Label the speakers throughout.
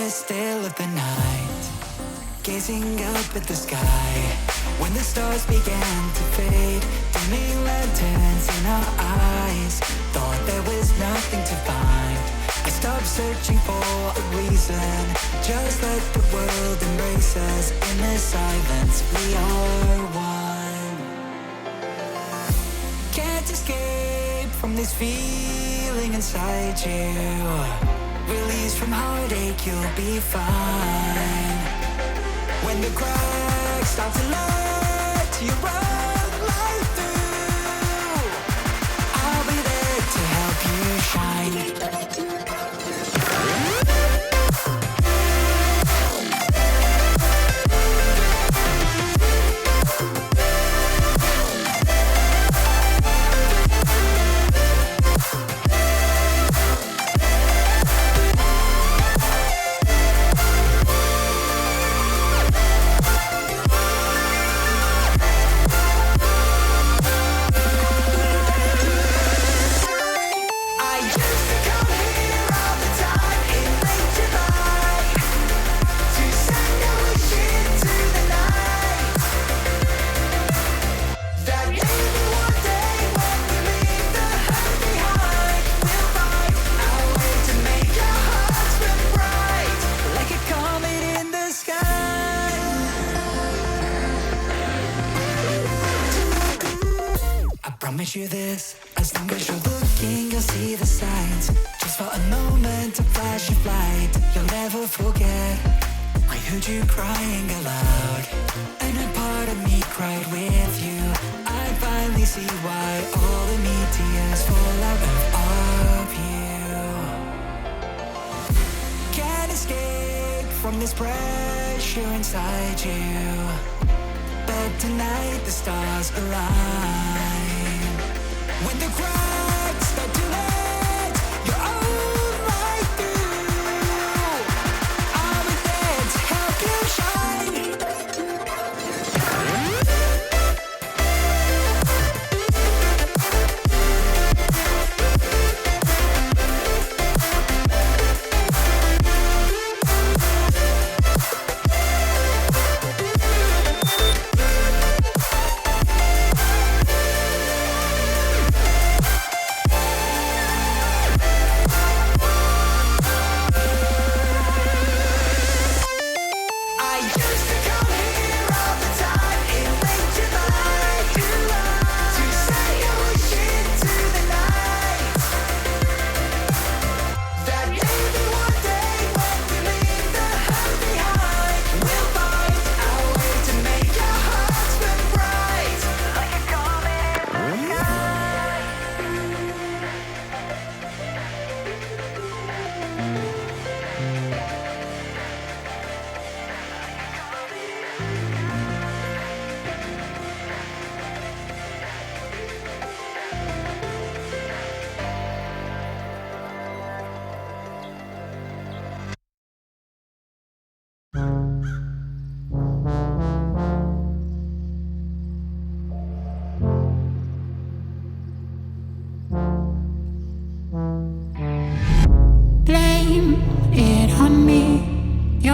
Speaker 1: Still of the night, gazing up at the sky, when the stars began to fade, dimming lanterns in our eyes, thought there was nothing to find. I stopped searching for a reason, just let the world embrace us. In the silence we are one. Can't escape from this feeling inside you. Release from heartache, you'll be fine. When the cracks start to let you run right through, I'll be there to help you shine. Promise you this, as long as you're looking, you'll see the signs. Just for a moment, a flash of light, you'll never forget. I heard you crying aloud, and a part of me cried with you. I finally see why all the meteors fall out of you. Can't escape from this pressure inside you, but tonight the stars align. When the cracks start to let your own light through, I'll be there to help you shine.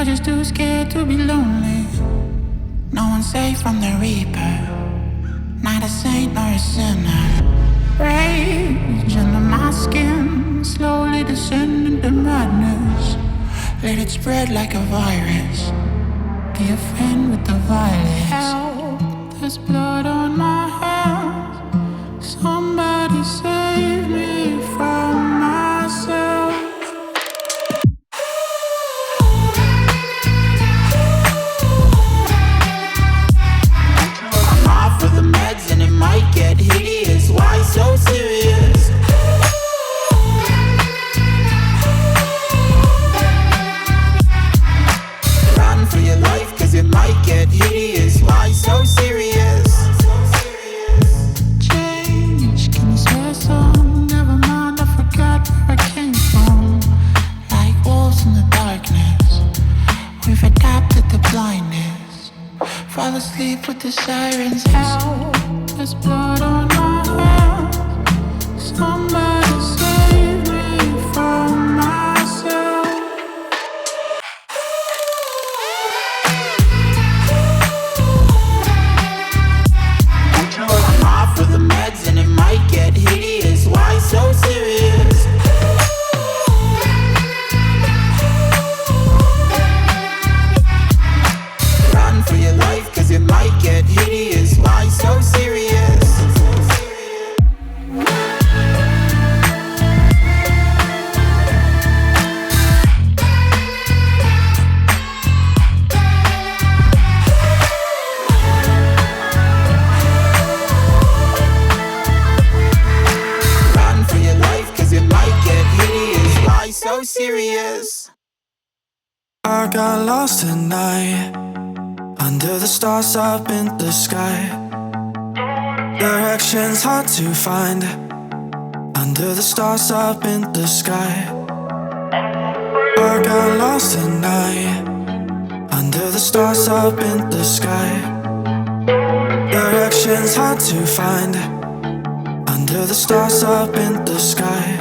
Speaker 1: you're just too scared to be lonely. No one's safe from the reaper, not a saint nor a sinner. Rage under my skin, slowly descending to madness. Let it spread like a virus. Be a friend with the violence. Help, there's blood on my hands. Somebody save me from myself. I'm off of the meds and it might get hideous. Why so serious? Run for your life cause it might get hideous. Why so serious? Change, can you swear some? Never mind, I forgot where I came from. Like wolves in the darkness, we've adapted to blindness. Fall asleep with the sirens out. There's blood on my hands. Somebody save me from myself. I'm off of the meds and it might get hideous. Why so serious? Run for your life cause it might get hideous. Why so serious? Run for your life cause it might get hideous. Why so serious?
Speaker 2: I got lost tonight, under the stars up in the sky. Directions hard to find, under the stars up in the sky. I got lost tonight, under the stars up in the sky. Directions hard to find, under the stars up in the sky.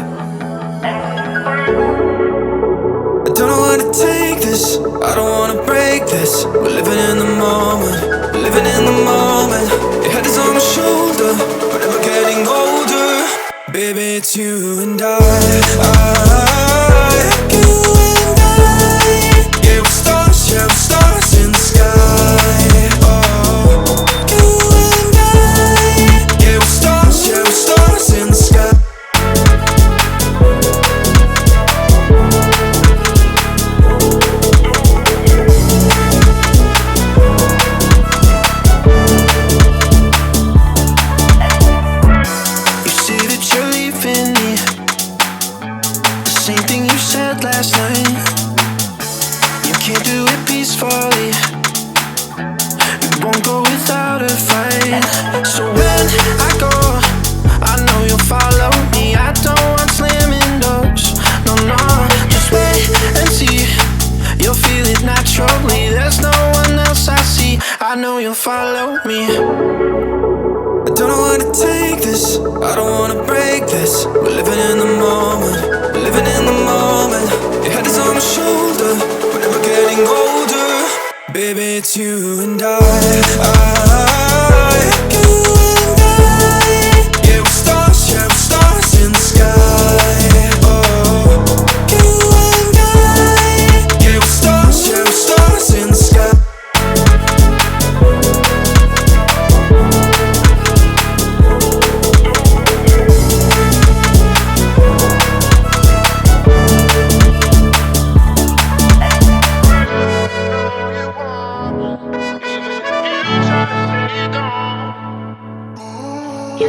Speaker 2: I don't know where to take this, I don't wanna break this. We're living in the moment, we're living in the moment. Your head is on my shoulder, we're never getting older. Baby, it's you and I, you and I. Yeah, we're stars in the sky. Oh, you and I. Yeah, we're stars in the sky. Last night, you can't do it peacefully. You won't go without a fight. So when I go, I know you'll follow me. I don't want slamming doors. No, no, just wait and see. You'll feel it naturally. There's no one else I see. I know you'll follow me. I don't know where to take this, I don't wanna break this. We're living in the moment, we're living in the moment. Your head is on my shoulder, we're never getting older. Baby, it's you and I, you and I. Yeah, we're stars in the sky. Oh, you and I. Yeah, we're stars in the sky.
Speaker 1: You